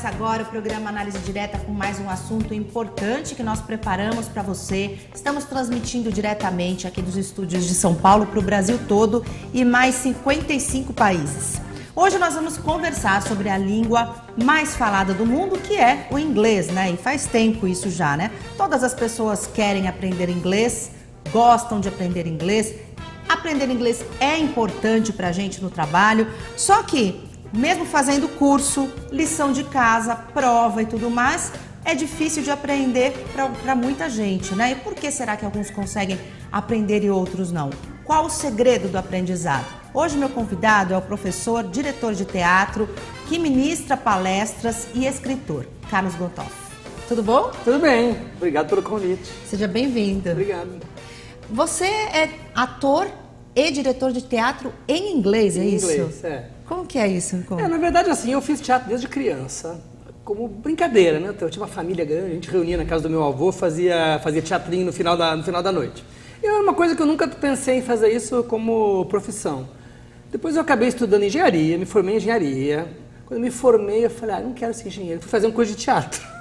Começa agora o programa Análise Direta com mais um assunto importante que nós preparamos para você. Estamos transmitindo diretamente aqui dos estúdios de São Paulo para o Brasil todo e mais 55 países. Hoje nós vamos conversar sobre a língua mais falada do mundo, que é o inglês, né? E faz tempo isso já, né? Todas as pessoas querem aprender inglês, gostam de aprender inglês. Aprender inglês é importante para a gente no trabalho, só que mesmo fazendo curso, lição de casa, prova e tudo mais, é difícil de aprender para muita gente, né? E por que será que alguns conseguem aprender e outros não? Qual o segredo do aprendizado? Hoje meu convidado é o professor, diretor de teatro, que ministra palestras e escritor, Carlos Gotoff. Tudo bom? Tudo bem, obrigado pelo convite. Seja bem-vindo. Obrigado. Você é ator e diretor de teatro em inglês, é isso? Em inglês, é. Como que é isso? Na verdade, assim, eu fiz teatro desde criança, como brincadeira, né? Eu tinha uma família grande, a gente reunia na casa do meu avô, fazia teatrinho no final da noite. E era uma coisa que eu nunca pensei em fazer isso como profissão. Depois eu acabei estudando engenharia, me formei em engenharia. Quando eu me formei, eu falei, não quero ser engenheiro, fui fazer um curso de teatro.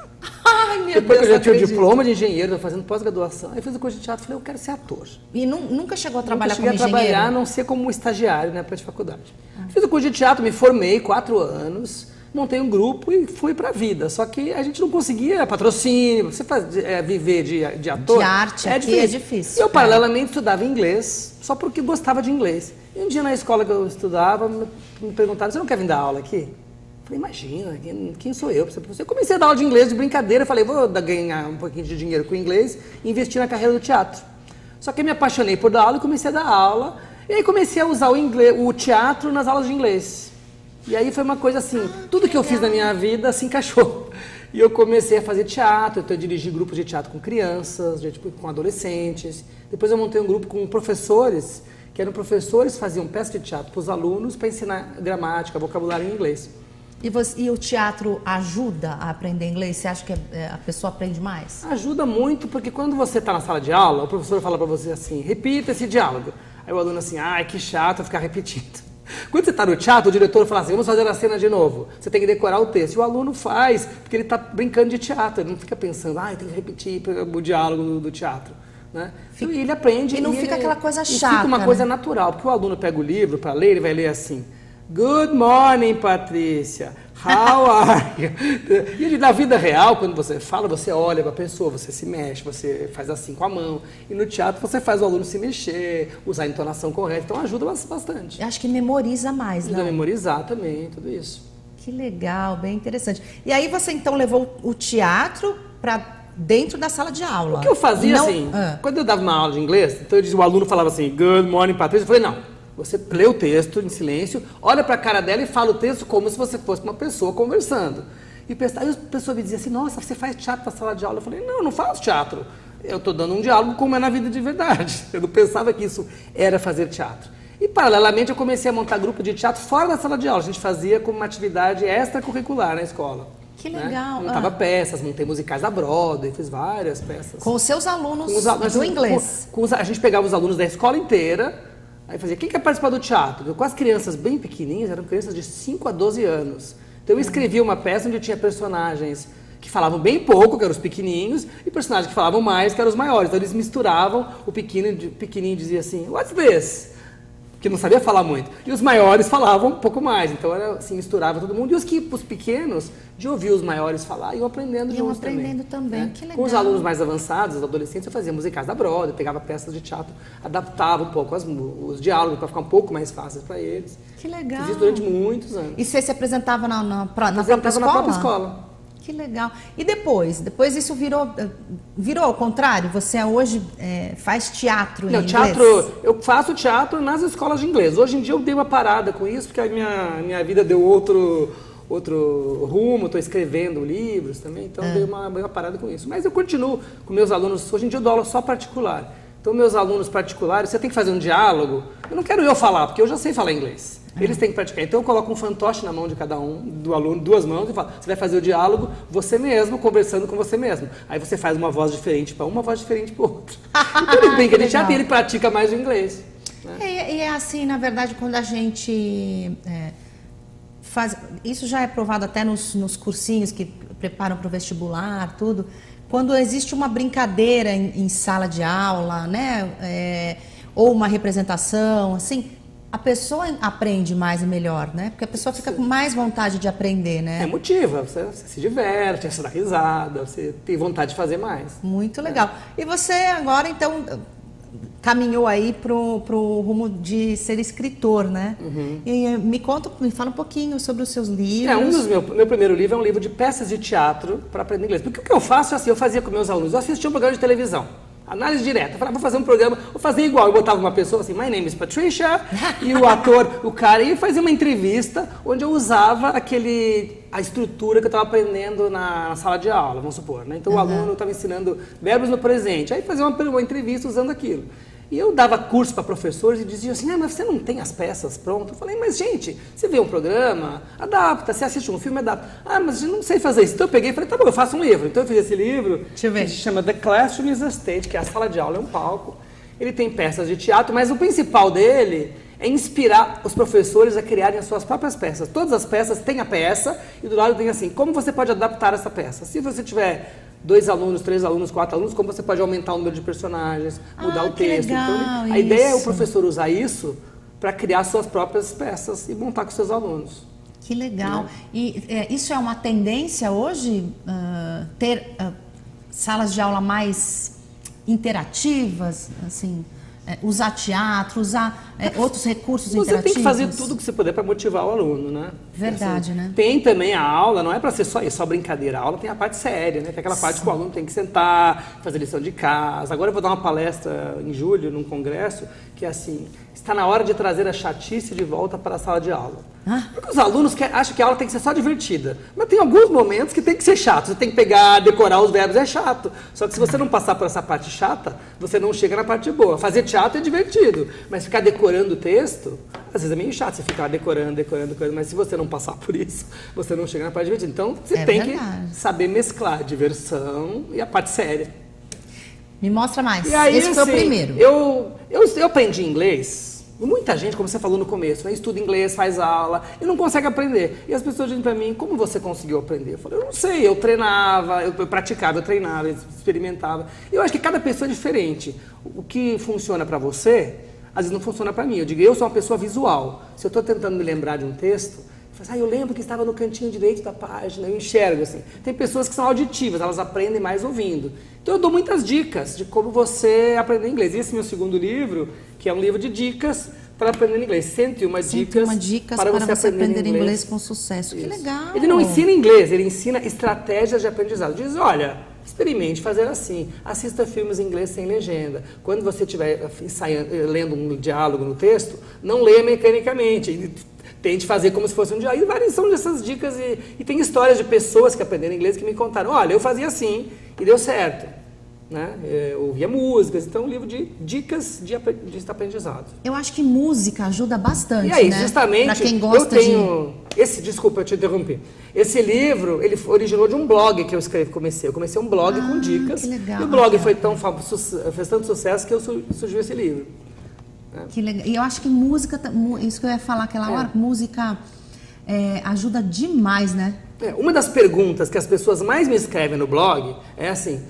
Ai, meu Depois Deus, que eu já tinha o diploma de engenheiro, fazendo pós-graduação, aí fiz o curso de teatro, falei, eu quero ser ator. E nunca chegou a trabalhar como engenheiro? Nunca cheguei a trabalhar, a não ser como estagiário na época de faculdade. Fiz o curso de teatro, me formei, 4 anos, montei um grupo e fui pra vida. Só que a gente não conseguia patrocínio, você viver de ator. De arte aqui é difícil. Eu, paralelamente, estudava inglês, só porque gostava de inglês. E um dia na escola que eu estudava, me perguntaram, você não quer vir dar aula aqui? Falei, imagina, quem sou eu? Eu comecei a dar aula de inglês de brincadeira, falei, vou ganhar um pouquinho de dinheiro com o inglês e investir na carreira do teatro. Só que eu me apaixonei por dar aula e comecei a dar aula, e aí comecei a usar o teatro nas aulas de inglês. E aí foi uma coisa assim, tudo que eu fiz na minha vida se encaixou. E eu comecei a fazer teatro, então eu dirigi grupos de teatro com crianças, com adolescentes. Depois eu montei um grupo com professores, que eram professores que faziam peça de teatro para os alunos para ensinar gramática, vocabulário em inglês. E o teatro ajuda a aprender inglês? Você acha que a pessoa aprende mais? Ajuda muito, porque quando você está na sala de aula, o professor fala para você assim, repita esse diálogo. Aí o aluno assim, ai, que chato ficar repetindo. Quando você está no teatro, o diretor fala assim, vamos fazer a cena de novo. Você tem que decorar o texto. E o aluno faz, porque ele está brincando de teatro. Ele não fica pensando, tem que repetir o diálogo do teatro. Né? E ele aprende. E não fica aquela coisa chata. Fica uma coisa natural, porque o aluno pega o livro para ler, ele vai ler assim, Good morning, Patrícia. How are you? E na vida real, quando você fala, você olha para a pessoa, você se mexe, você faz assim com a mão. E no teatro você faz o aluno se mexer, usar a entonação correta. Então ajuda bastante. Eu acho que memoriza mais, né? Ajuda a memorizar também, tudo isso. Que legal, bem interessante. E aí você então levou o teatro para dentro da sala de aula? O que eu fazia quando eu dava uma aula de inglês, então o aluno falava assim, Good morning, Patrícia. Eu falei, não. Você lê o texto em silêncio, olha para a cara dela e fala o texto como se você fosse uma pessoa conversando. E aí a pessoa me dizia assim, nossa, você faz teatro na sala de aula? Eu falei, não faço teatro. Eu estou dando um diálogo como é na vida de verdade. Eu não pensava que isso era fazer teatro. E, paralelamente, eu comecei a montar grupo de teatro fora da sala de aula. A gente fazia como uma atividade extracurricular na escola. Que legal. Montava peças, montei musicais da Broadway, fiz várias peças. Com os seus alunos do inglês? A gente pegava os alunos da escola inteira. Aí fazia, quem quer participar do teatro? Com as crianças bem pequenininhas, eram crianças de 5 a 12 anos. Então eu escrevia uma peça onde tinha personagens que falavam bem pouco, que eram os pequenininhos, e personagens que falavam mais, que eram os maiores. Então eles misturavam, o pequenininho dizia assim, what's this? Que não sabia falar muito. E os maiores falavam um pouco mais. Então era assim, misturava todo mundo. E os pequenos, de ouvir os maiores falar, iam aprendendo juntos também. Iam aprendendo também, que legal. Com os alunos mais avançados, os adolescentes, eu fazia musicais da Broadway, pegava peças de teatro, adaptava um pouco os diálogos para ficar um pouco mais fáceis para eles. Que legal. Fiz isso durante muitos anos. E você se apresentava na própria escola? Na própria escola. Que legal. E depois isso virou ao contrário? Você hoje faz teatro em inglês? Eu faço teatro nas escolas de inglês. Hoje em dia eu dei uma parada com isso, porque a minha vida deu outro rumo, estou escrevendo livros também, então eu dei uma parada com isso. Mas eu continuo com meus alunos, hoje em dia eu dou aula só particular. Então meus alunos particulares, você tem que fazer um diálogo, eu não quero eu falar, porque eu já sei falar inglês. Eles têm que praticar. Então eu coloco um fantoche na mão de cada um, do aluno, 2 mãos, e falo, você vai fazer o diálogo você mesmo, conversando com você mesmo. Aí você faz uma voz diferente para uma voz diferente para outra. Então ele brinca de teatro e ele pratica mais o inglês. Né? E é assim, na verdade, quando a gente Isso já é provado até nos cursinhos que preparam para o vestibular, tudo. Quando existe uma brincadeira em sala de aula, né? Ou uma representação, assim, a pessoa aprende mais e melhor, né? Porque a pessoa fica com mais vontade de aprender, né? Motiva, você se diverte, você dá risada, você tem vontade de fazer mais. Muito legal. E você agora, então, caminhou aí pro rumo de ser escritor, né? E me fala um pouquinho sobre os seus livros. Meu primeiro livro é um livro de peças de teatro para aprender inglês. Porque o que eu faço é assim, eu fazia com meus alunos, eu assistia um programa de televisão. Análise direta. Eu falava, vou fazer um programa, vou fazer igual. Eu botava uma pessoa assim, my name is Patricia, e o ator, o cara, ia fazer uma entrevista onde eu usava a estrutura que eu estava aprendendo na sala de aula, vamos supor, né? Então o aluno estava ensinando verbos no presente, aí fazia uma entrevista usando aquilo. E eu dava curso para professores e diziam assim, mas você não tem as peças prontas? Eu falei, mas gente, você vê um programa, adapta, você assiste um filme, adapta. Mas eu não sei fazer isso. Então eu peguei e falei, tá bom, eu faço um livro. Então eu fiz esse livro, que se chama The Classroom is a Stage, que é a sala de aula, é um palco. Ele tem peças de teatro, mas o principal dele é inspirar os professores a criarem as suas próprias peças. Todas as peças têm a peça e do lado tem assim, como você pode adaptar essa peça? Se você tiver 2 alunos, 3 alunos, 4 alunos, como você pode aumentar o número de personagens, mudar o texto. Legal, então, a ideia é o professor usar isso para criar suas próprias peças e montar com seus alunos. Que legal. E isso é uma tendência hoje, ter salas de aula mais interativas, assim, usar teatro, usar outros recursos interativos? Você tem que fazer tudo que você puder para motivar o aluno, né? Verdade, assim, né? Tem também a aula, não é para ser só brincadeira, a aula tem a parte séria, né? Que é aquela parte que o aluno tem que sentar, fazer lição de casa. Agora eu vou dar uma palestra em julho, num congresso, que é assim, está na hora de trazer a chatice de volta para a sala de aula. Porque os alunos acham que a aula tem que ser só divertida. Mas tem alguns momentos que tem que ser chato. Você tem que pegar, decorar os verbos, é chato. Só que se você não passar por essa parte chata, você não chega na parte boa. Fazer teatro é divertido, mas ficar decorando o texto, às vezes é meio chato você ficar decorando, mas se você não passar por isso, você não chega na parte divertida. Então você tem que saber mesclar a diversão e a parte séria. Me mostra mais. E aí, esse foi o primeiro. Eu aprendi inglês. Muita gente, como você falou no começo, né, estuda inglês, faz aula e não consegue aprender. E as pessoas dizem para mim, como você conseguiu aprender? Eu falei, eu não sei, eu treinava, eu praticava, eu treinava, eu experimentava. Eu acho que cada pessoa é diferente. O que funciona para você, às vezes não funciona para mim. Eu digo, eu sou uma pessoa visual. Se eu estou tentando me lembrar de um texto, eu falo, eu lembro que estava no cantinho direito da página, eu enxergo assim. Tem pessoas que são auditivas, elas aprendem mais ouvindo. Então eu dou muitas dicas de como você aprender inglês. E esse meu segundo livro, que é um livro de dicas para aprender inglês. 101 dicas para você aprender inglês com sucesso. Isso. Que legal! Ele não ensina inglês, ele ensina estratégias de aprendizado. Diz, olha, experimente fazer assim, assista filmes em inglês sem legenda. Quando você estiver lendo um diálogo no texto, não leia mecanicamente. Tente fazer como se fosse um diálogo. E várias são dessas dicas. E tem histórias de pessoas que aprenderam inglês que me contaram, olha, eu fazia assim e deu certo. Né? Eu ouvia músicas, então um livro de dicas de aprendizado. Eu acho que música ajuda bastante, e aí, né? justamente, pra quem gosta desculpa, eu te interrompi. Esse livro, ele originou de um blog que eu comecei. Eu comecei um blog com dicas. Que legal, e o blog fez tanto sucesso que surgiu esse livro. Né? Que legal. E eu acho que música, isso que eu ia falar aquela hora, música ajuda demais, né? Uma das perguntas que as pessoas mais me escrevem no blog é assim,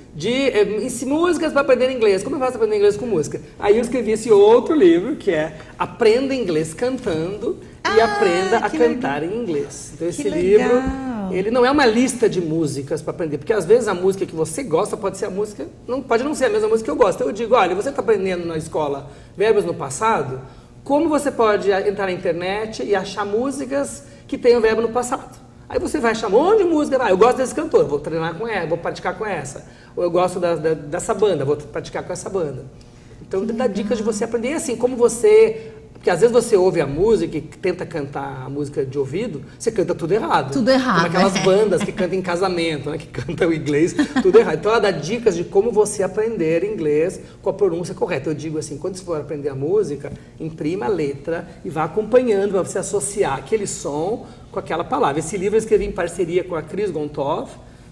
músicas para aprender inglês, como eu faço para aprender inglês com música? Aí eu escrevi esse outro livro, que é Aprenda Inglês Cantando e Aprenda a Cantar em Inglês. Então esse livro, ele não é uma lista de músicas para aprender, porque às vezes a música que você gosta pode ser a música, pode não ser a mesma música que eu gosto. Então eu digo, olha, você está aprendendo na escola verbos no passado, como você pode entrar na internet e achar músicas que tenham verbo no passado? Aí você vai achar um monte de música, eu gosto desse cantor, vou treinar com ela, vou praticar com essa. Ou eu gosto dessa banda, vou praticar com essa banda. Então dá dicas de você aprender assim, como você... Porque às vezes você ouve a música e tenta cantar a música de ouvido, você canta tudo errado. Tudo errado. Como aquelas bandas que cantam em casamento, né? Que cantam o inglês, tudo errado. Então ela dá dicas de como você aprender inglês com a pronúncia correta. Eu digo assim, quando você for aprender a música, imprima a letra e vá acompanhando para você associar aquele som com aquela palavra. Esse livro eu escrevi em parceria com a Cris Gontov,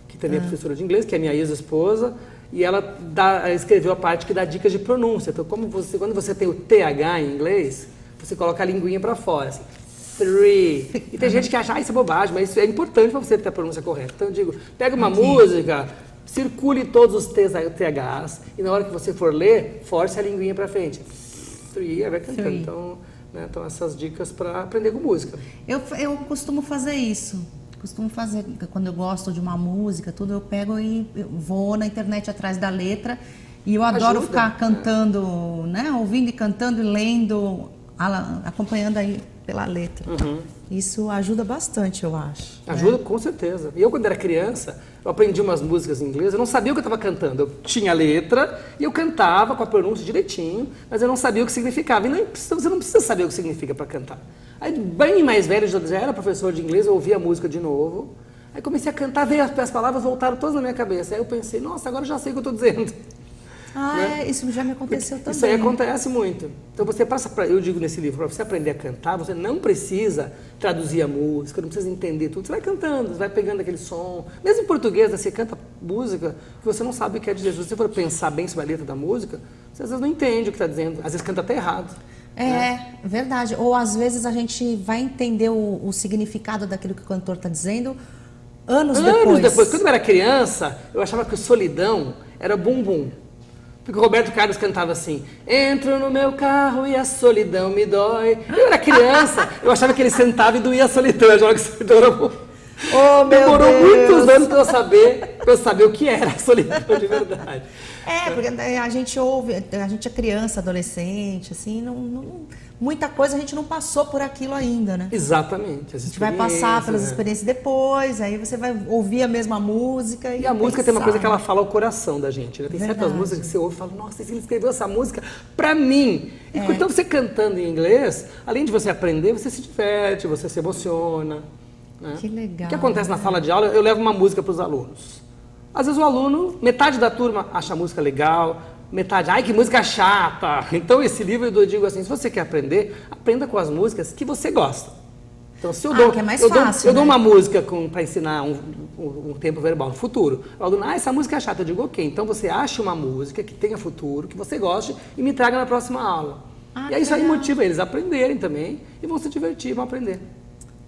que também é professora de inglês, que é minha ex-esposa, e ela escreveu a parte que dá dicas de pronúncia. Então, quando você tem o TH em inglês, você coloca a linguinha para fora, assim, three. E tem gente que acha, isso é bobagem, mas isso é importante para você ter a pronúncia correta. Então eu digo, pega uma música, circule todos os THs e na hora que você for ler, force a linguinha para frente. Three, aí vai cantando. Então, né, então essas dicas para aprender com música. Eu costumo fazer isso. Costumo fazer, quando eu gosto de uma música, tudo, eu pego e eu vou na internet atrás da letra. E eu adoro ficar cantando, né? Ouvindo e cantando e lendo, acompanhando aí pela letra. Isso ajuda bastante, eu acho. Ajuda, com certeza. E eu, quando era criança, eu aprendi umas músicas em inglês, eu não sabia o que eu estava cantando. Eu tinha a letra e eu cantava com a pronúncia direitinho, mas eu não sabia o que significava. E você não precisa saber o que significa para cantar. Aí, bem mais velho, já era professor de inglês, eu ouvia a música de novo. Aí comecei a cantar, veio as palavras, voltaram todas na minha cabeça. Aí eu pensei, nossa, agora eu já sei o que eu estou dizendo. Né? Isso já me aconteceu também. Isso aí acontece muito. Então você passa eu digo nesse livro, para você aprender a cantar, você não precisa traduzir a música, não precisa entender tudo. Você vai cantando, você vai pegando aquele som. Mesmo em português, você canta música que você não sabe o que quer dizer. Se você for pensar bem sobre a letra da música, você às vezes não entende o que está dizendo. Às vezes canta até errado. Verdade. Ou às vezes a gente vai entender o significado daquilo que o cantor está dizendo anos depois. Quando eu era criança, eu achava que o solidão era bumbum. Porque o Roberto Carlos cantava assim: entro no meu carro e a solidão me dói. Eu era criança, eu achava que ele sentava e doía a solidão. Eu achava que a solidão era bom. Demorou muitos anos para eu saber o que era a solidão de verdade. Porque a gente ouve, a gente é criança, adolescente, assim, muita coisa a gente não passou por aquilo ainda, né? Exatamente. A gente vai passar pelas experiências depois, aí você vai ouvir a mesma música e a música tem uma coisa que ela fala ao coração da gente, né? Tem certas músicas que você ouve e fala, nossa, ele escreveu essa música pra mim. Então você cantando em inglês, além de você aprender, você se diverte, você se emociona. Né? Que legal. O que acontece na sala de aula, eu levo uma música para os alunos. Às vezes o aluno, metade da turma acha a música legal, metade, ai que música chata. Então esse livro eu digo assim, se você quer aprender, aprenda com as músicas que você gosta. Então se eu dou, que é mais fácil, eu dou uma música para ensinar um tempo verbal no futuro, o aluno, essa música é chata, eu digo, ok, então você acha uma música que tenha futuro, que você goste e me traga na próxima aula. E aí isso aí motiva eles a aprenderem também e vão se divertir, vão aprender.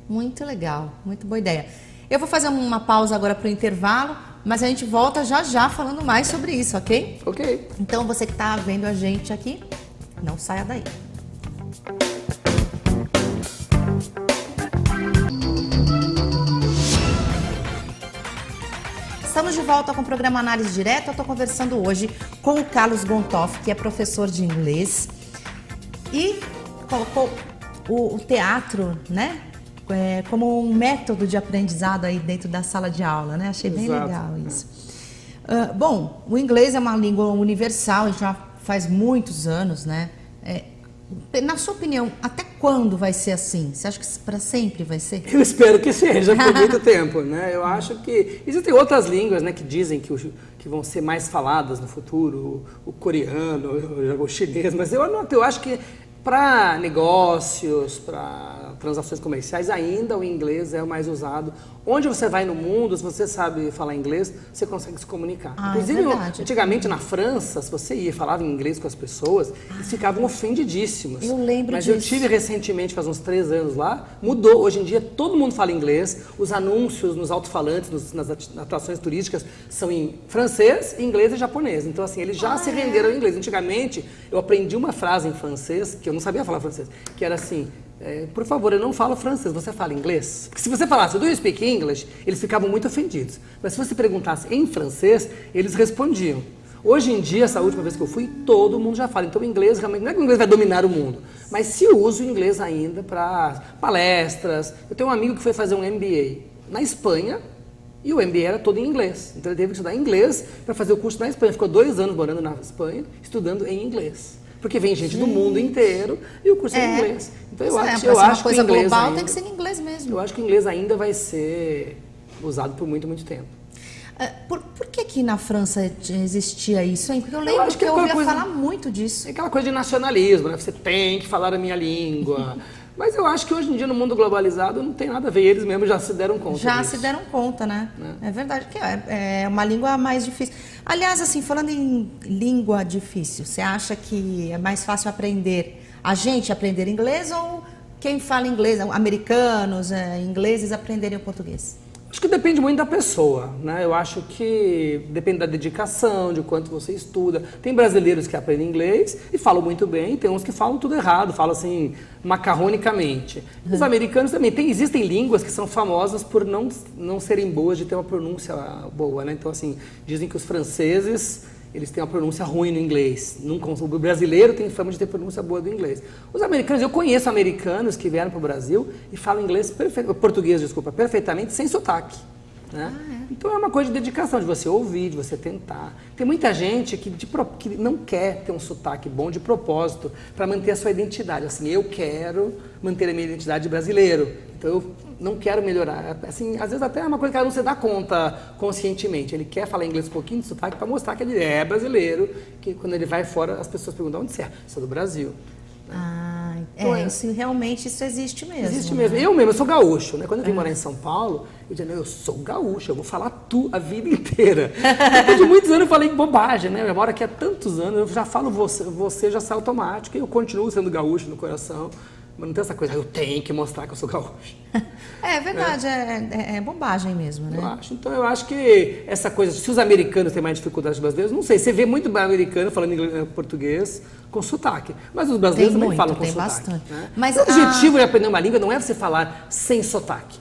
Muito legal, muito boa ideia. Eu vou fazer uma pausa agora para o intervalo, mas a gente volta já falando mais sobre isso, ok? Ok. Então você que está vendo a gente aqui, não saia daí. Estamos de volta com o programa Análise Direta. Eu estou conversando hoje com o Carlos Gontoff, que é professor de inglês e colocou o teatro, né? Como um método de aprendizado aí dentro da sala de aula, né? Achei bem legal isso. Bom, o inglês é uma língua universal, já faz muitos anos, né? Na sua opinião, até quando vai ser assim? Você acha que para sempre vai ser? Eu espero que seja por muito tempo, né? Eu acho que existem outras línguas, né, que dizem que vão ser mais faladas no futuro, o coreano, o chinês, mas eu acho que para negócios, para transações comerciais, ainda o inglês é o mais usado. Onde você vai no mundo, se você sabe falar inglês, você consegue se comunicar. Inclusive, antigamente na França, se você ia e falava em inglês com as pessoas, eles ficavam ofendidíssimos. Eu lembro Mas disso. eu tive recentemente, faz uns 3 anos lá, mudou. Hoje em dia todo mundo fala inglês, os anúncios nos alto-falantes, nas atrações turísticas, são em francês, inglês e japonês. Então, assim, eles já se renderam ao inglês. Antigamente, eu aprendi uma frase em francês, que eu não sabia falar francês, que era assim: por favor, eu não falo francês, você fala inglês? Porque se você falasse, do you speak English, eles ficavam muito ofendidos. Mas se você perguntasse em francês, eles respondiam. Hoje em dia, essa última vez que eu fui, todo mundo já fala. Então o inglês, realmente, não é que o inglês vai dominar o mundo, mas se usa o inglês ainda para palestras. Eu tenho um amigo que foi fazer um MBA na Espanha, e o MBA era todo em inglês. Então ele teve que estudar inglês para fazer o curso na Espanha. Ficou 2 anos morando na Espanha, estudando em inglês. Porque vem gente do mundo inteiro e o curso é em inglês. Então eu acho que o inglês global ainda, tem que ser em inglês mesmo. Eu acho que o inglês ainda vai ser usado por muito, muito tempo. Por que na França existia isso, hein? Porque eu lembro que eu ouvia falar muito disso. É aquela coisa de nacionalismo, né? Você tem que falar a minha língua. Mas eu acho que hoje em dia, no mundo globalizado, não tem nada a ver. Eles mesmos já se deram conta disso. Se deram conta, né? É verdade que é uma língua mais difícil. Aliás, assim, falando em língua difícil, você acha que é mais fácil aprender inglês ou quem fala inglês, americanos, ingleses, aprenderem o português? Acho que depende muito da pessoa, né? Eu acho que depende da dedicação, de quanto você estuda. Tem brasileiros que aprendem inglês e falam muito bem, tem uns que falam tudo errado, falam assim, macarronicamente. Os americanos também. Existem línguas que são famosas por não serem boas, de ter uma pronúncia boa, né? Então, assim, dizem que os franceses, eles têm uma pronúncia ruim no inglês. O brasileiro tem fama de ter pronúncia boa do inglês. Os americanos, eu conheço americanos que vieram para o Brasil e falam português, perfeitamente, sem sotaque. Né? Então é uma coisa de dedicação, de você ouvir, de você tentar. Tem muita gente que não quer ter um sotaque bom de propósito para manter a sua identidade. Assim, eu quero manter a minha identidade de brasileiro. Então eu não quero melhorar. Assim, às vezes até é uma coisa que ela não se dá conta conscientemente. Ele quer falar inglês um pouquinho de sotaque para mostrar que ele é brasileiro, que quando ele vai fora as pessoas perguntam onde você é? Sou do Brasil. Então, realmente isso existe mesmo. Existe né? mesmo. Eu sou gaúcho, né? Quando eu vim morar em São Paulo, eu dizia, eu sou gaúcho, eu vou falar tu a vida inteira. Depois de muitos anos eu falei bobagem, né? Eu moro aqui há tantos anos, eu já falo você já sai automático, e eu continuo sendo gaúcho no coração. Mas não tem essa coisa, eu tenho que mostrar que eu sou gaúcho. É verdade, é bobagem mesmo, né? Eu acho que essa coisa, se os americanos têm mais dificuldade que os brasileiros, não sei, você vê muito americano falando português com sotaque, mas os brasileiros também falam com sotaque. Bastante. Né? Mas o objetivo de aprender uma língua não é você falar sem sotaque.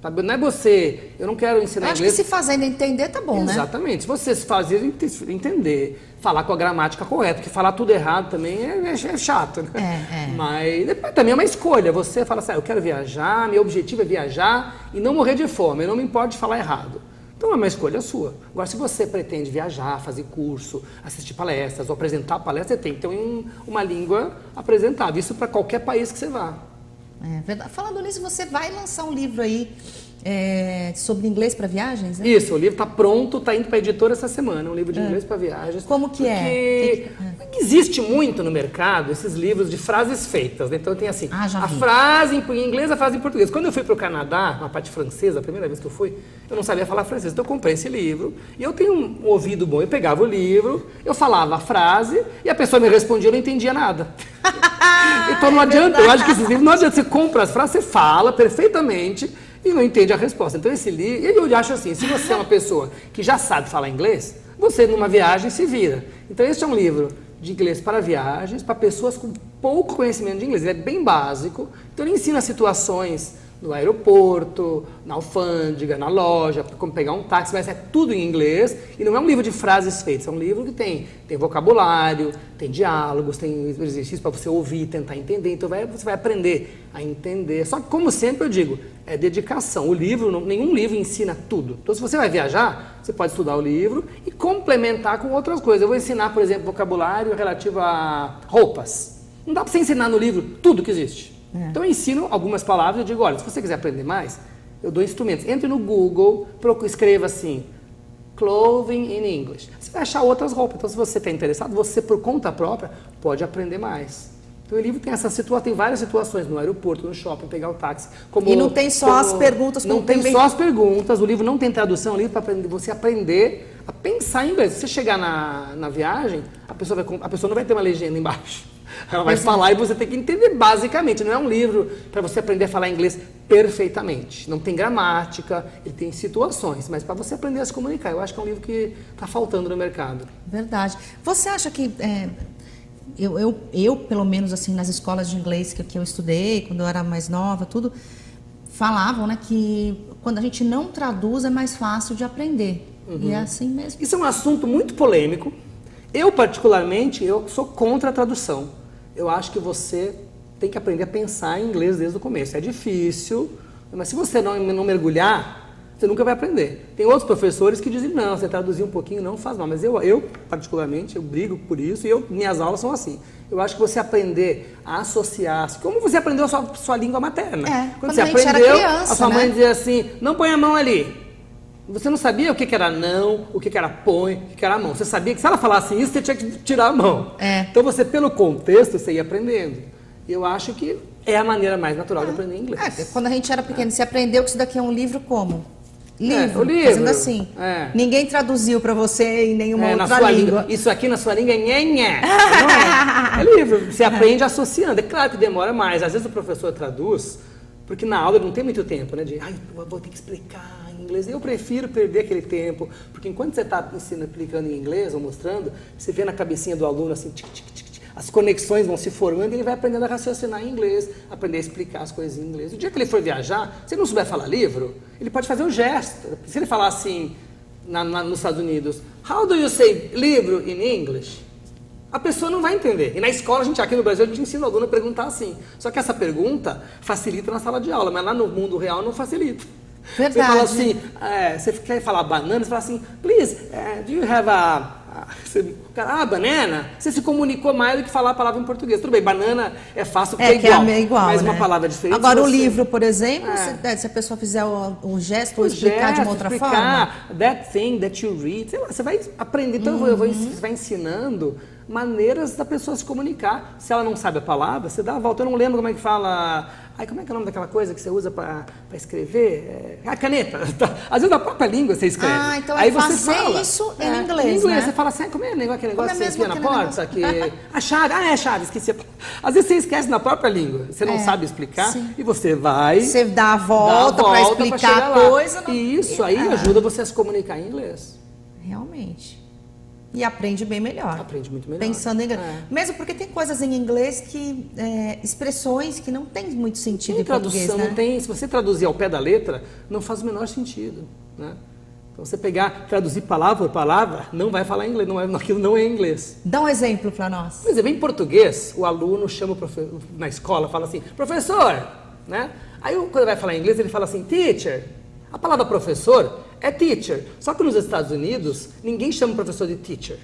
Sabe? Não é você, eu não quero ensinar inglês. Acho que se fazendo entender tá bom, né? Exatamente, se você se fazer entender, falar com a gramática correta, porque falar tudo errado também é chato, né? Mas depois, também é uma escolha, você fala assim, eu quero viajar, meu objetivo é viajar e não morrer de fome, eu não me importo de falar errado. Então é uma escolha sua. Agora, se você pretende viajar, fazer curso, assistir palestras ou apresentar palestras, você tem que ter uma língua apresentável, isso para qualquer país que você vá. É verdade. Falando nisso, você vai lançar um livro aí sobre inglês para viagens, né? Isso, o livro está pronto, está indo para a editora essa semana, um livro de inglês para viagens. Como que é? Existe muito no mercado esses livros de frases feitas, né? Então tem assim, a frase em inglês, a frase em português. Quando eu fui para o Canadá, na parte francesa, a primeira vez que eu fui, eu não sabia falar francês, então eu comprei esse livro e eu tenho um ouvido bom, eu pegava o livro, eu falava a frase e a pessoa me respondia, eu não entendia nada. Então não adianta, eu acho que esses livros, não adianta, você compra as frases, você fala perfeitamente e não entende a resposta. Então esse livro, eu acho assim, se você é uma pessoa que já sabe falar inglês, você numa viagem se vira. Então esse é um livro de inglês para viagens, para pessoas com pouco conhecimento de inglês, ele é bem básico, então ele ensina situações no aeroporto, na alfândega, na loja, como pegar um táxi, mas é tudo em inglês e não é um livro de frases feitas, é um livro que tem vocabulário, tem diálogos, tem exercícios para você ouvir, tentar entender, então você vai aprender a entender. Só que, como sempre eu digo, é dedicação. O livro, nenhum livro ensina tudo. Então, se você vai viajar, você pode estudar o livro e complementar com outras coisas. Eu vou ensinar, por exemplo, vocabulário relativo a roupas. Não dá para você ensinar no livro tudo que existe. Então eu ensino algumas palavras e digo, olha, se você quiser aprender mais, eu dou instrumentos. Entre no Google, escreva assim, clothing in English. Você vai achar outras roupas. Então se você está interessado, você por conta própria pode aprender mais. Então o livro tem tem várias situações, no aeroporto, no shopping, pegar o táxi. E não tem só as perguntas. Não tem só as perguntas, o livro não tem tradução, o livro para você aprender a pensar em inglês. Se você chegar na viagem, a pessoa não vai ter uma legenda embaixo. Ela vai falar e você tem que entender basicamente. Não é um livro para você aprender a falar inglês perfeitamente. Não tem gramática, ele tem situações, mas para você aprender a se comunicar. Eu acho que é um livro que está faltando no mercado. Verdade. Você acha que... Eu, pelo menos, assim, nas escolas de inglês que eu estudei, quando eu era mais nova, tudo, falavam, né, que quando a gente não traduz é mais fácil de aprender. E é assim mesmo. Isso é um assunto muito polêmico. Eu, particularmente, sou contra a tradução. Eu acho que você tem que aprender a pensar em inglês desde o começo. É difícil, mas se você não mergulhar, você nunca vai aprender. Tem outros professores que dizem, não, você traduzir um pouquinho não faz mal. Mas eu particularmente, eu brigo por isso e minhas aulas são assim. Eu acho que você aprender a associar, como você aprendeu a sua língua materna. Quando você aprendeu, criança, a sua mãe dizia assim, não põe a mão ali. Você não sabia o que era não, o que era põe, o que era a mão. Você sabia que se ela falasse isso, você tinha que tirar a mão. Então você, pelo contexto, você ia aprendendo. E eu acho que é a maneira mais natural de aprender inglês. Quando a gente era pequeno, você aprendeu que isso daqui é um livro como? livro, o livro. fazendo assim. Ninguém traduziu para você em nenhuma outra na sua língua. Isso aqui na sua língua é nhenhé. Não é. É livro. Você aprende associando. É claro que demora mais. Às vezes o professor traduz, porque na aula não tem muito tempo, né? Eu vou ter que explicar em inglês. Eu prefiro perder aquele tempo, porque enquanto você está explicando em inglês ou mostrando, você vê na cabecinha do aluno assim, tic, tic, tic, tic, as conexões vão se formando e ele vai aprendendo a raciocinar em inglês, aprender a explicar as coisas em inglês. O dia que ele for viajar, se ele não souber falar livro, ele pode fazer um gesto. Se ele falar assim, nos Estados Unidos, how do you say livro in English? A pessoa não vai entender. E na escola, aqui no Brasil, a gente ensina o aluno a perguntar assim. Só que essa pergunta facilita na sala de aula, mas lá no mundo real não facilita. Verdade. Você fala assim, você quer falar banana, você fala assim, please, do you have banana? Você se comunicou mais do que falar a palavra em português. Tudo bem, banana é fácil porque é igual, mas né? uma palavra diferente. Agora, o livro, por exemplo, se a pessoa fizer um gesto ou explicar de uma outra forma. That thing that you read, sei lá, você vai aprender. Então, você vai ensinando maneiras da pessoa se comunicar. Se ela não sabe a palavra, você dá a volta. Eu não lembro como é que fala... como é que é o nome daquela coisa que você usa para escrever? A caneta. Às vezes na própria língua você escreve. Então aí você você fala isso em inglês, em inglês, né? Você fala assim, como é aquele negócio que você enfia na porta? A chave, é chave, esqueci. Às vezes você esquece na própria língua. Você não sabe explicar e você vai... Você dá a volta para explicar a coisa. E isso aí ajuda você a se comunicar em inglês. Realmente. E aprende bem melhor. Aprende muito melhor. Pensando em inglês. Mesmo porque tem coisas em inglês que... expressões que não tem muito sentido em português, né? Não tem. Se você traduzir ao pé da letra, não faz o menor sentido, né? Então, você traduzir palavra por palavra, não vai falar inglês, aquilo não é inglês. Dá um exemplo para nós. Por exemplo, em português, o aluno chama na escola, fala assim, professor, né? Aí, quando vai falar inglês, ele fala assim, teacher. A palavra professor é teacher. Só que nos Estados Unidos, ninguém chama o professor de teacher.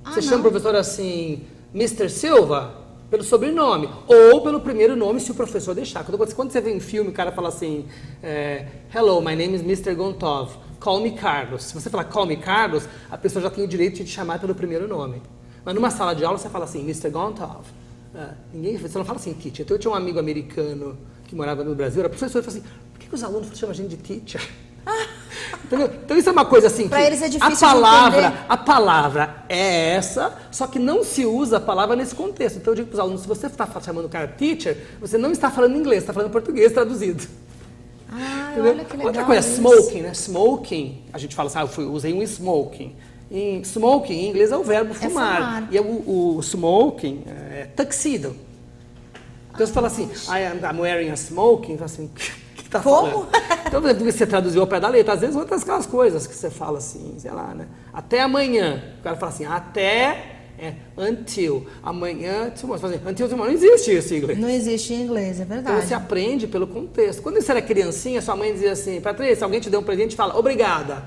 Você chama o professor assim, Mr. Silva, pelo sobrenome. Ou pelo primeiro nome, se o professor deixar. Quando você vê em filme, o cara fala assim, hello, my name is Mr. Gontov. Call me Carlos. Se você falar call me Carlos, a pessoa já tem o direito de te chamar pelo primeiro nome. Mas numa sala de aula, você fala assim, Mr. Gontov. Você não fala assim, teacher. Então, eu tinha um amigo americano que morava no Brasil, era professor, e falou assim, por que os alunos chamam a gente de teacher? Entendeu? Então isso é uma coisa assim, para eles é difícil a palavra é essa, só que não se usa a palavra nesse contexto. Então eu digo para os alunos, se você está chamando o cara teacher, você não está falando inglês, está falando português traduzido. Olha que legal. Outra coisa, smoking, né? Smoking, a gente fala assim, eu usei um smoking. Smoking, em inglês, é o verbo fumar. E o smoking é tuxedo. Então você fala assim, I'm wearing a smoking, fala assim, o que tá falando? Então você traduziu ao pé da letra, às vezes outras aquelas coisas que você fala assim, sei lá, né? Até amanhã. O cara fala assim, until. Amanhã, until tomorrow. Não existe isso em inglês. Não existe em inglês, é verdade. Então você aprende pelo contexto. Quando você era criancinha, sua mãe dizia assim, Patrícia, alguém te deu um presente, fala, obrigada.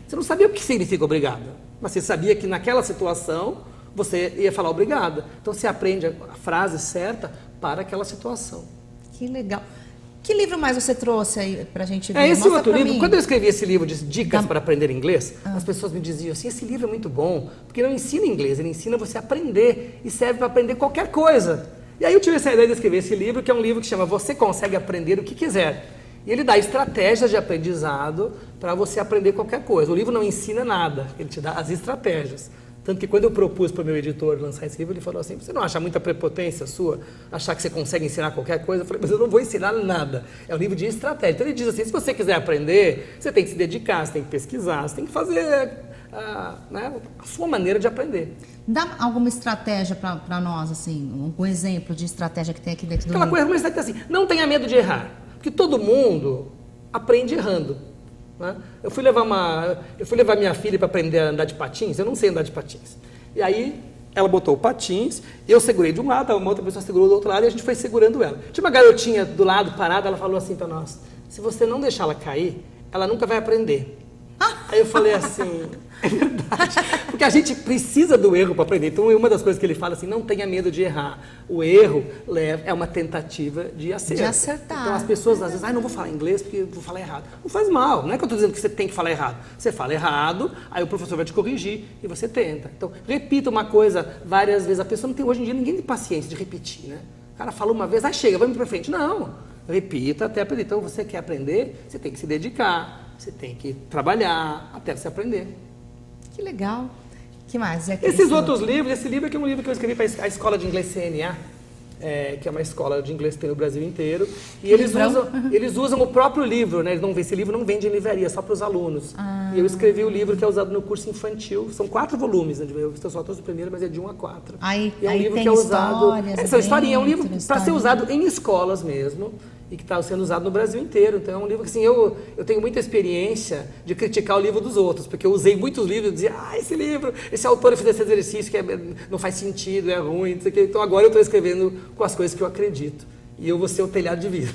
Você não sabia o que significa obrigada, mas você sabia que naquela situação você ia falar obrigada. Então você aprende a frase certa para aquela situação. Que legal. Que livro mais você trouxe aí pra gente ver? Esse outro livro, quando eu escrevi esse livro de dicas para aprender inglês, as pessoas me diziam assim, esse livro é muito bom, porque não ensina inglês, ele ensina você a aprender e serve para aprender qualquer coisa. E aí eu tive essa ideia de escrever esse livro, que é um livro que chama Você Consegue Aprender o que Quiser. E ele dá estratégias de aprendizado para você aprender qualquer coisa. O livro não ensina nada, ele te dá as estratégias. Tanto que quando eu propus para o meu editor lançar esse livro, ele falou assim, você não acha muita prepotência sua, achar que você consegue ensinar qualquer coisa? Eu falei, mas eu não vou ensinar nada. É um livro de estratégia. Então ele diz assim, se você quiser aprender, você tem que se dedicar, você tem que pesquisar, você tem que fazer a sua maneira de aprender. Dá alguma estratégia para nós, assim, algum exemplo de estratégia que tem aqui dentro do livro? Aquela coisa, mas assim, não tenha medo de errar, porque todo mundo aprende errando. Né? Eu fui levar minha filha para aprender a andar de patins, eu não sei andar de patins. E aí ela botou o patins, eu segurei de um lado, uma outra pessoa segurou do outro lado e a gente foi segurando ela. Tinha uma garotinha do lado parada, ela falou assim para nós, se você não deixar ela cair, ela nunca vai aprender. Aí eu falei assim, é verdade, porque a gente precisa do erro para aprender. Então uma das coisas que ele fala assim, não tenha medo de errar. O erro é uma tentativa de acerto. De acertar. Então as pessoas às vezes, não vou falar inglês porque vou falar errado. Não faz mal, não é que eu estou dizendo que você tem que falar errado. Você fala errado, aí o professor vai te corrigir e você tenta. Então repita uma coisa várias vezes. A pessoa não tem, hoje em dia, ninguém tem paciência de repetir, né? O cara fala uma vez, chega, vamos para frente. Não, repita até aprender. Então você quer aprender, você tem que se dedicar. você tem que trabalhar até você aprender. Que legal. Que mais? Esses outros livros, esse livro aqui é um livro que eu escrevi para a Escola de Inglês CNA, que é uma escola de inglês que tem no Brasil inteiro. E eles usam o próprio livro, né? Esse livro não vende em livraria, só para os alunos. E eu escrevi o livro que é usado no curso infantil. São 4 volumes, né? Eu só trouxe o primeiro, mas é de 1 a 4. E é um livro que é usado... Essa historinha é um livro para ser usado em escolas mesmo. E que está sendo usado no Brasil inteiro. Então é um livro que assim, eu tenho muita experiência de criticar o livro dos outros, porque eu usei muitos livros e dizia, esse livro, esse autor fez esse exercício que não faz sentido, é ruim, não sei o quê. Então agora eu estou escrevendo com as coisas que eu acredito. E eu vou ser o telhado de vidro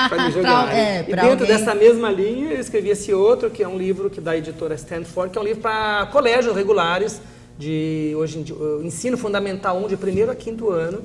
para me jogar. E dentro dessa mesma linha, eu escrevi esse outro, que é um livro da editora Stanford, que é um livro para colégios regulares, hoje em dia, ensino fundamental 1, de 1º a 5º ano,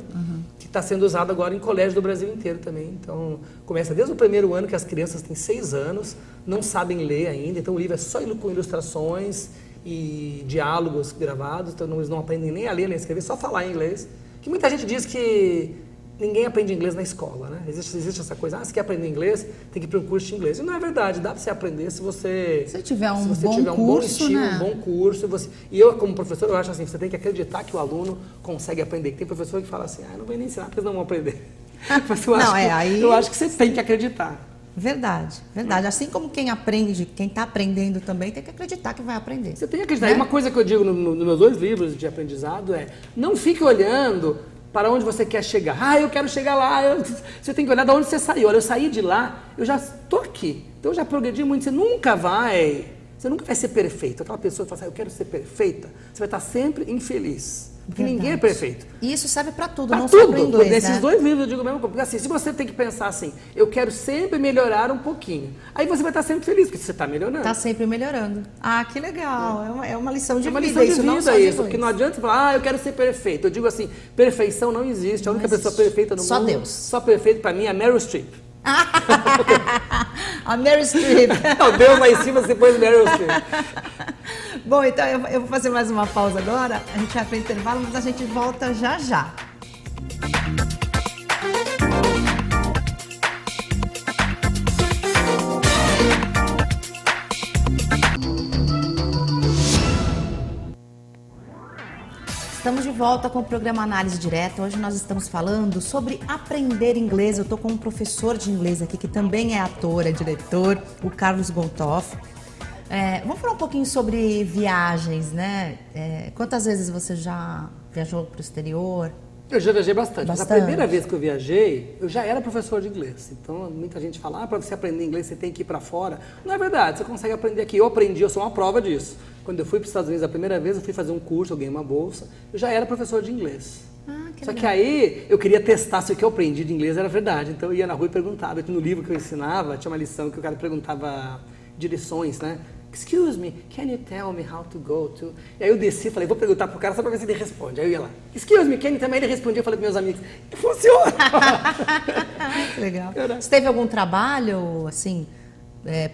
que está sendo usado agora em colégio do Brasil inteiro também. Então, começa desde o 1º ano, que as crianças têm 6 anos, não sabem ler ainda, então o livro é só com ilustrações e diálogos gravados, então eles não aprendem nem a ler nem a escrever, só falar em inglês. Que muita gente diz que ninguém aprende inglês na escola, né? Existe essa coisa, se quer aprender inglês, tem que ir para um curso de inglês. E não é verdade, dá para você aprender se você tiver um bom estilo, né? Um bom curso. E eu, como professor, eu acho assim, você tem que acreditar que o aluno consegue aprender. Tem professor que fala assim, não vou nem ensinar, porque eles não vão aprender. Mas eu acho que você tem que acreditar. Verdade. Assim como quem está aprendendo também, tem que acreditar que vai aprender. Você tem que acreditar. Né? E uma coisa que eu digo nos meus 2 livros de aprendizado é, não fique olhando para onde você quer chegar. Eu quero chegar lá. Você tem que olhar de onde você saiu. Olha, eu saí de lá, eu já estou aqui. Então eu já progredi muito. Você nunca vai ser perfeito. Aquela pessoa que fala assim, eu quero ser perfeita, você vai estar sempre infeliz. Porque ninguém é perfeito. E isso serve para tudo, não só para o inglês. Nesses 2 livros eu digo mesmo, porque assim, se você tem que pensar assim, eu quero sempre melhorar um pouquinho, aí você vai estar sempre feliz, porque você está melhorando. Está sempre melhorando. Que legal. É uma lição de vida. É uma lição de vida isso, porque não adianta você falar, eu quero ser perfeito. Eu digo assim, perfeição não existe. A única pessoa perfeita no mundo... Só Deus. Só perfeito para mim é Meryl Streep. A Meryl Streep. Deus lá em cima, depois Meryl Streep. Bom, então eu vou fazer mais uma pausa agora. A gente vai para o intervalo, mas a gente volta já já. Estamos de volta com o programa Análise Direta. Hoje nós estamos falando sobre aprender inglês. Eu estou com um professor de inglês aqui, que também é ator, é diretor, o Carlos Goltoff. Vamos falar um pouquinho sobre viagens, né? Quantas vezes você já viajou para o exterior? Eu já viajei bastante. Mas a primeira vez que eu viajei, eu já era professor de inglês. Então, muita gente fala, para você aprender inglês, você tem que ir para fora. Não é verdade, você consegue aprender aqui. Eu sou uma prova disso. Quando eu fui para os Estados Unidos a primeira vez, eu fui fazer um curso, eu ganhei uma bolsa. Eu já era professor de inglês. Só que aí, eu queria testar se o que eu aprendi de inglês era verdade. Então, eu ia na rua e perguntava. No livro que eu ensinava, tinha uma lição que o cara perguntava direções, né? Excuse me, can you tell me how to go to... E aí eu desci e falei, vou perguntar pro cara só para ver se ele responde. Aí eu ia lá, excuse me, can you tell me? Aí ele respondia, eu falei pros meus amigos, funciona! Que legal. Você teve algum trabalho, assim,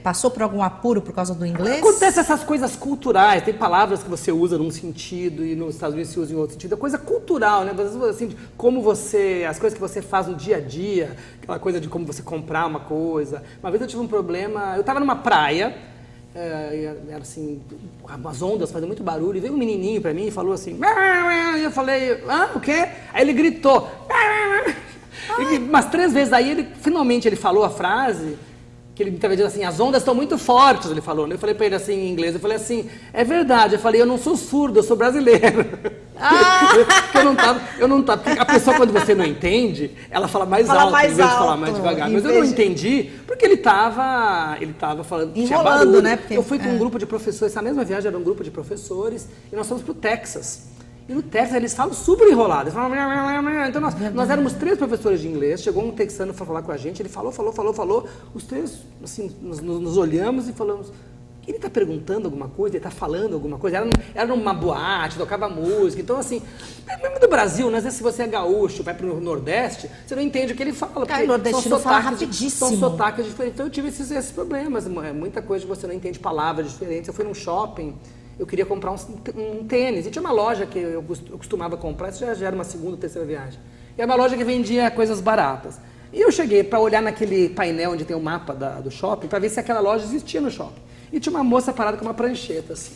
passou por algum apuro por causa do inglês? Acontece essas coisas culturais, tem palavras que você usa num sentido e nos Estados Unidos se usa em outro sentido. É coisa cultural, né? Assim, como as coisas que você faz no dia a dia, aquela coisa de como você comprar uma coisa. Uma vez eu tive um problema, eu estava numa praia, era assim, as ondas fazendo muito barulho, e veio um menininho pra mim e falou assim, e eu falei, o quê? Aí ele gritou, umas 3 vezes, aí finalmente ele falou a frase, que ele estava dizendo assim, as ondas estão muito fortes, ele falou, eu falei pra ele assim em inglês, eu falei assim, é verdade, eu falei, eu não sou surdo, eu sou brasileiro. Porque eu não tava, porque a pessoa quando você não entende, ela fala mais alto, em vez de falar mais devagar. Mas eu não entendi, porque ele tava falando, tinha barulho, né? Eu fui com um grupo de professores, essa mesma viagem era um grupo de professores, e nós fomos pro Texas. E no Texas eles falam super enrolado, eles falam... Então nós éramos 3 professores de inglês, chegou um texano para falar com a gente, ele falou, os 3, assim, nos olhamos e falamos... Ele está perguntando alguma coisa, ele está falando alguma coisa, era numa boate, tocava música, então assim, mesmo do Brasil, né? Às vezes se você é gaúcho, vai para o Nordeste, você não entende o que ele fala, porque o nordestino fala rapidíssimo. São sotaques diferentes, então eu tive esses problemas, muita coisa que você não entende palavras diferentes. Eu fui num shopping, eu queria comprar um tênis, e tinha uma loja que eu costumava comprar, isso já era uma segunda ou terceira viagem, e era uma loja que vendia coisas baratas. E eu cheguei para olhar naquele painel onde tem o mapa do shopping, para ver se aquela loja existia no shopping. E tinha uma moça parada com uma prancheta, assim.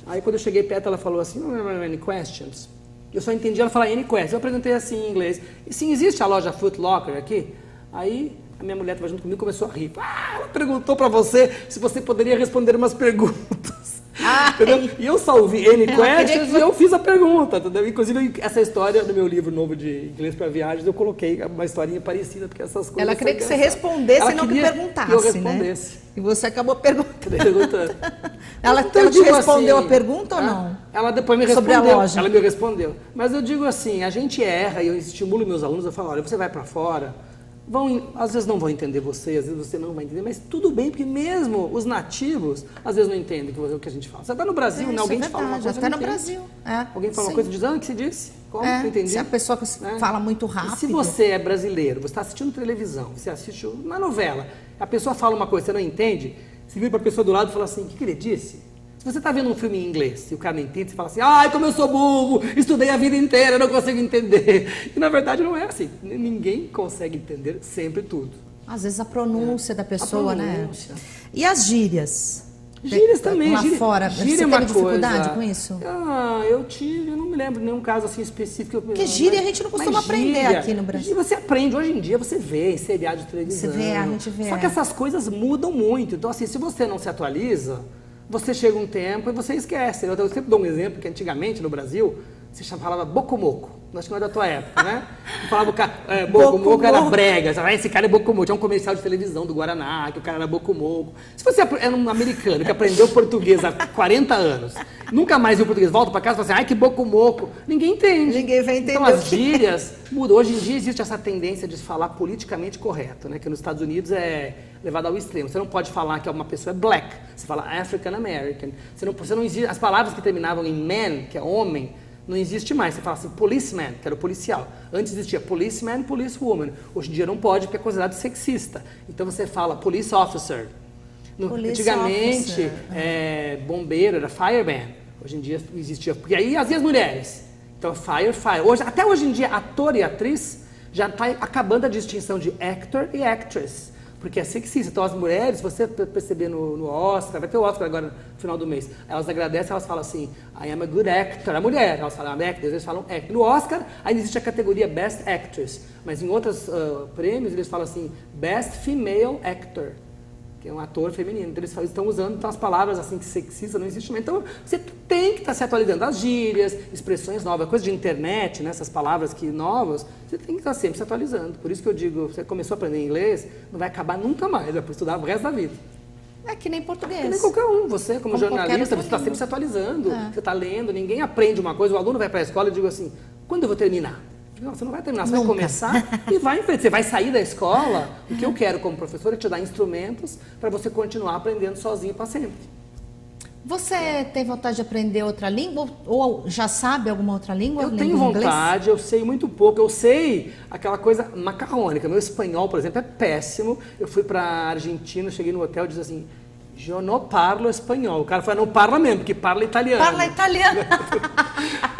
Aí quando eu cheguei perto, ela falou assim, any questions? Eu só entendi ela falar any questions. Eu perguntei assim em inglês, e sim, existe a loja Foot Locker aqui? Aí a minha mulher estava junto comigo e começou a rir. Ela perguntou para você se você poderia responder umas perguntas. Entendeu? E eu só ouvi N questions e eu fiz a pergunta, entendeu? Inclusive, essa história no meu livro novo de inglês para viagens, eu coloquei uma historinha parecida, porque essas coisas... Ela queria que você respondesse e não que perguntasse, que eu respondesse. Né? E você acabou perguntando. Ela te respondeu assim, a pergunta ou não? Ela depois me respondeu. Sobre a loja. Ela me respondeu. Mas eu digo assim, a gente erra e eu estimulo meus alunos, eu falo, olha, você vai para fora... às vezes não vão entender você, às vezes você não vai entender, mas tudo bem, porque mesmo os nativos, às vezes não entendem o que a gente fala. Você está no Brasil, né? Alguém te fala uma coisa, até no Brasil. Alguém fala uma coisa, diz, o que você disse? Como? Não entendi. Se a pessoa fala muito rápido. E se você é brasileiro, você está assistindo televisão, você assiste uma novela, a pessoa fala uma coisa, você não entende, você vira para a pessoa do lado e fala assim, o que ele disse? Se você está vendo um filme em inglês e o cara não entende, você fala assim, ai, como eu sou burro, estudei a vida inteira, não consigo entender. E na verdade não é assim. Ninguém consegue entender sempre tudo. Às vezes a pronúncia da pessoa, né? E as gírias? Gírias também. Lá fora, gíria você é uma teve dificuldade coisa... com isso? Eu não me lembro de nenhum caso assim específico. Porque gíria a gente não costuma aprender aqui no Brasil. Você aprende, hoje em dia você vê em seriado de televisão. Você vê, a gente vê. Só que essas coisas mudam muito. Então assim, se você não se atualiza... Você chega um tempo e você esquece. Eu sempre dou um exemplo que antigamente no Brasil, você falava bocomoco. Acho que não é da tua época, né? Eu falava o bocomoco era brega. Esse cara é bocomoco. Tinha um comercial de televisão do Guaraná, que o cara era bocomoco. Se você era um americano que aprendeu português há 40 anos, nunca mais viu português, volta para casa e fala assim, ai que bocomoco. Ninguém entende. Ninguém vai entender. Então as gírias mudam. Hoje em dia existe essa tendência de falar politicamente correto, né? Que nos Estados Unidos é levado ao extremo. Você não pode falar que uma pessoa é black. Você fala African American. Você não existe, as palavras que terminavam em man, que é homem, não existe mais. Você fala assim, policeman, que era o policial. Antes existia policeman, policewoman. Hoje em dia não pode, porque é considerado sexista. Então você fala police officer. Antigamente, bombeiro era fireman. Hoje em dia existia... Porque aí as mulheres. Então, fire. Até hoje em dia, ator e atriz já está acabando a distinção de actor e actress. Porque é sexista. Então, as mulheres, você perceber no Oscar, vai ter o Oscar agora no final do mês, elas agradecem, elas falam assim, I am a good actor. A mulher, elas falam actor, eles falam actor. No Oscar, ainda existe a categoria Best Actress, mas em outros prêmios, eles falam assim, Best Female Actor, que é um ator feminino. Então, eles estão usando as palavras assim, que sexista não existe mais. Então, você tem que estar se atualizando. As gírias, expressões novas, coisa de internet, né, essas palavras novas, você tem que estar sempre se atualizando. Por isso que eu digo, você começou a aprender inglês, não vai acabar nunca mais, vai estudar o resto da vida. É que nem português. Que nem qualquer um. Você, como jornalista, você está sempre se atualizando. Você está lendo, ninguém aprende uma coisa. O aluno vai para a escola e diz assim, quando eu vou terminar? Não, você não vai terminar, você vai começar e vai em frente. Você vai sair da escola. O que eu quero como professor é te dar instrumentos para você continuar aprendendo sozinho para sempre. Você tem vontade de aprender outra língua ou já sabe alguma outra língua? Eu tenho vontade, eu sei muito pouco. Eu sei aquela coisa macarrônica. Meu espanhol, por exemplo, é péssimo. Eu fui para a Argentina, cheguei no hotel e disse assim, eu não parlo espanhol. O cara falou, não parla mesmo, porque parla italiano. Parla italiano.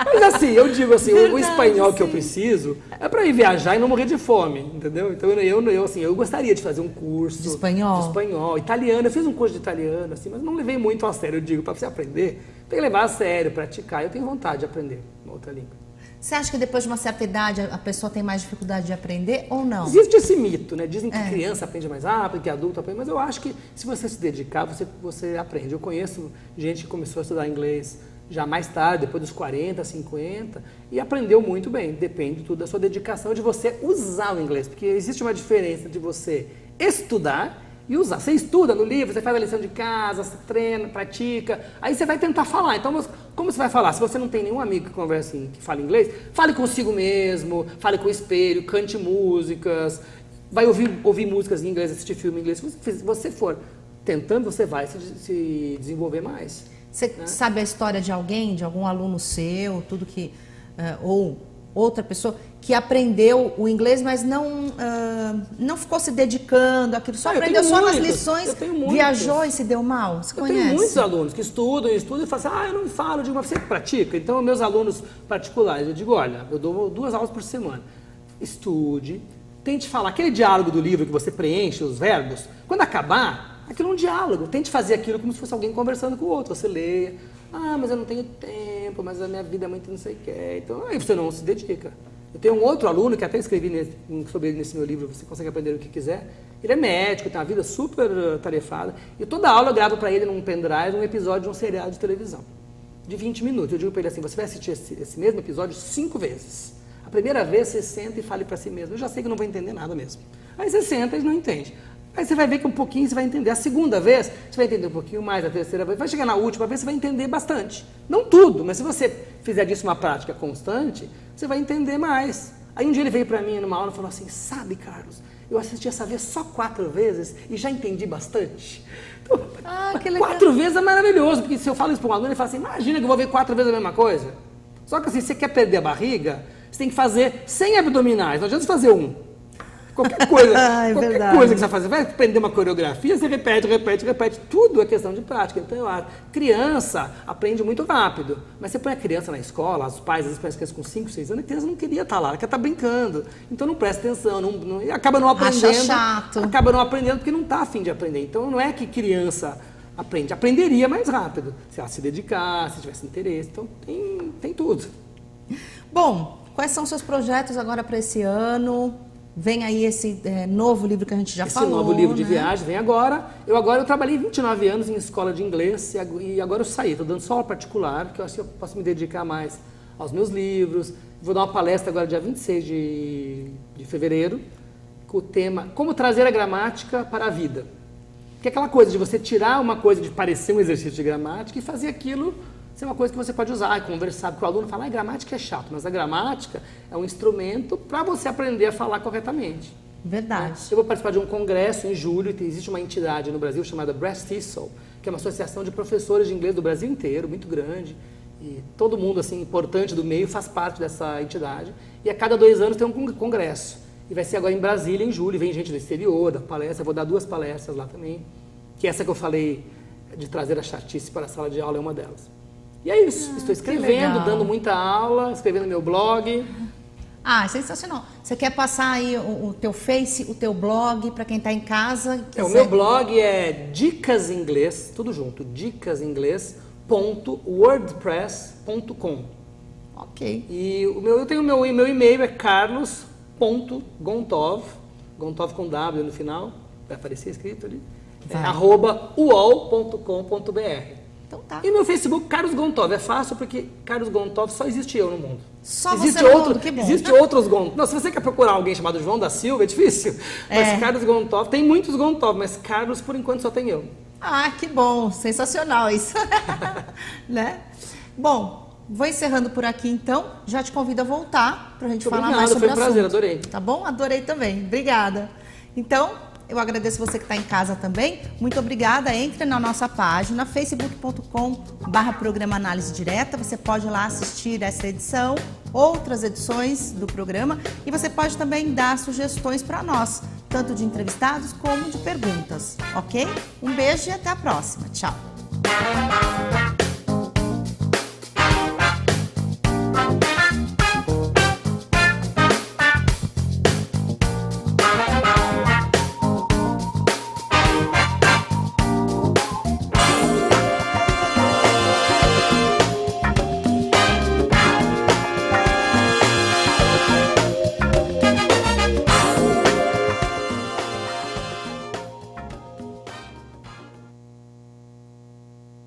Mas assim, eu digo assim, o espanhol que eu preciso é para ir viajar e não morrer de fome, entendeu? Então eu gostaria de fazer um curso de espanhol, italiano. Eu fiz um curso de italiano, assim, mas não levei muito a sério. Eu digo, para você aprender, tem que levar a sério, praticar. Eu tenho vontade de aprender uma outra língua. Você acha que depois de uma certa idade a pessoa tem mais dificuldade de aprender ou não? Existe esse mito, né? Dizem que criança aprende mais rápido, que adulto aprende, mas eu acho que se você se dedicar, você aprende. Eu conheço gente que começou a estudar inglês já mais tarde, depois dos 40, 50, e aprendeu muito bem. Depende tudo da sua dedicação, de você usar o inglês, porque existe uma diferença de você estudar e usar. Você estuda no livro, você faz a lição de casa, você treina, pratica, aí você vai tentar falar. Então, como você vai falar? Se você não tem nenhum amigo que converse, que fala inglês, fale consigo mesmo, fale com o espelho, cante músicas, vai ouvir músicas em inglês, assistir filme em inglês. Se você for tentando, você vai se desenvolver mais. Você sabe a história de alguém, de algum aluno seu, tudo que... ou outra pessoa que aprendeu o inglês, mas não ficou se dedicando àquilo, só aprendeu só nas lições, viajou e se deu mal? Você conhece? Eu tenho muitos alunos que estudam e falam assim, eu não falo, eu digo, mas você pratica? Então, meus alunos particulares, eu digo, olha, eu dou 2 aulas por semana. Estude, tente falar. Aquele diálogo do livro que você preenche os verbos, quando acabar, aquilo é um diálogo. Tente fazer aquilo como se fosse alguém conversando com o outro. Você leia. Ah, mas eu não tenho tempo, mas a minha vida é muito não sei o que. Então, aí você não se dedica. Eu tenho um outro aluno que até escrevi sobre ele nesse meu livro, Você Consegue Aprender o que Quiser. Ele é médico, tem uma vida super tarefada. E toda aula eu gravo para ele num pendrive um episódio de um seriado de televisão. De 20 minutos. Eu digo para ele assim, você vai assistir esse mesmo episódio 5 vezes. A primeira vez você senta e fale para si mesmo. Eu já sei que não vou entender nada mesmo. Aí você senta e não entende. Aí você vai ver que um pouquinho você vai entender. A segunda vez, você vai entender um pouquinho mais. A terceira vez, vai chegar na última vez, você vai entender bastante. Não tudo, mas se você fizer disso uma prática constante, você vai entender mais. Aí um dia ele veio para mim numa aula e falou assim, sabe, Carlos, eu assisti essa vez só 4 vezes e já entendi bastante. Então, que legal. 4 vezes é maravilhoso, porque se eu falo isso para um aluno, ele fala assim, imagina que eu vou ver 4 vezes a mesma coisa. Só que assim, se você quer perder a barriga, você tem que fazer 100 abdominais, não adianta você fazer um. Qualquer coisa, qualquer coisa que você vai fazer, vai aprender uma coreografia, você repete, tudo é questão de prática. Então, eu acho, criança aprende muito rápido, mas você põe a criança na escola, os pais às vezes põem as crianças com 5, 6 anos, a criança não queria estar lá, ela quer estar brincando, então não presta atenção, e acaba não aprendendo. Acha chato. Acaba não aprendendo porque não está a fim de aprender. Então, não é que criança aprenderia mais rápido, se ela se dedicar, se tivesse interesse, então tem tudo. Bom, quais são os seus projetos agora para esse ano? Vem aí esse novo livro que a gente já falou. Esse novo livro de viagem vem agora. Eu trabalhei 29 anos em escola de inglês e agora eu saí. Estou dando só aula particular, porque eu acho que eu posso me dedicar mais aos meus livros. Vou dar uma palestra agora dia 26 de fevereiro, com o tema Como Trazer a Gramática para a Vida. Que é aquela coisa de você tirar uma coisa de parecer um exercício de gramática e fazer aquilo ser uma coisa que você pode usar, conversar, porque o aluno fala, gramática é chato, mas a gramática é um instrumento para você aprender a falar corretamente. Verdade. Eu vou participar de um congresso em julho, existe uma entidade no Brasil chamada Brass Thistle, que é uma associação de professores de inglês do Brasil inteiro, muito grande, e todo mundo assim importante do meio faz parte dessa entidade, e a cada 2 anos tem um congresso, e vai ser agora em Brasília, em julho, vem gente do exterior, da palestra, eu vou dar 2 palestras lá também, que essa que eu falei de trazer a chatice para a sala de aula é uma delas. E é isso, estou escrevendo, dando muita aula, escrevendo meu blog. Sensacional. Você quer passar aí o teu Face, o teu blog, para quem está em casa? O meu blog é Dicas em Inglês, tudo junto, dicasinglês.wordpress.com. Ok. E eu tenho meu e-mail é carlos.gontov, Gontov com W no final, vai aparecer escrito ali, @uol.com.br. Então tá. E meu Facebook, Carlos Gontov. É fácil porque Carlos Gontov só existe eu no mundo. Só existe você no mundo, que bom. Existe outros Gontov. Não, se você quer procurar alguém chamado João da Silva, é difícil. Mas Carlos Gontov, tem muitos Gontov, mas Carlos, por enquanto, só tem eu. Que bom. Sensacional isso. Né? Bom, vou encerrando por aqui então. Já te convido a voltar pra gente falar mais sobre o assunto. Foi um prazer, adorei. Tá bom? Adorei também. Obrigada. Então, eu agradeço você que está em casa também. Muito obrigada. Entre na nossa página, facebook.com/programa Análise Direta. Você pode lá assistir essa edição, outras edições do programa. E você pode também dar sugestões para nós, tanto de entrevistados como de perguntas, ok? Um beijo e até a próxima. Tchau.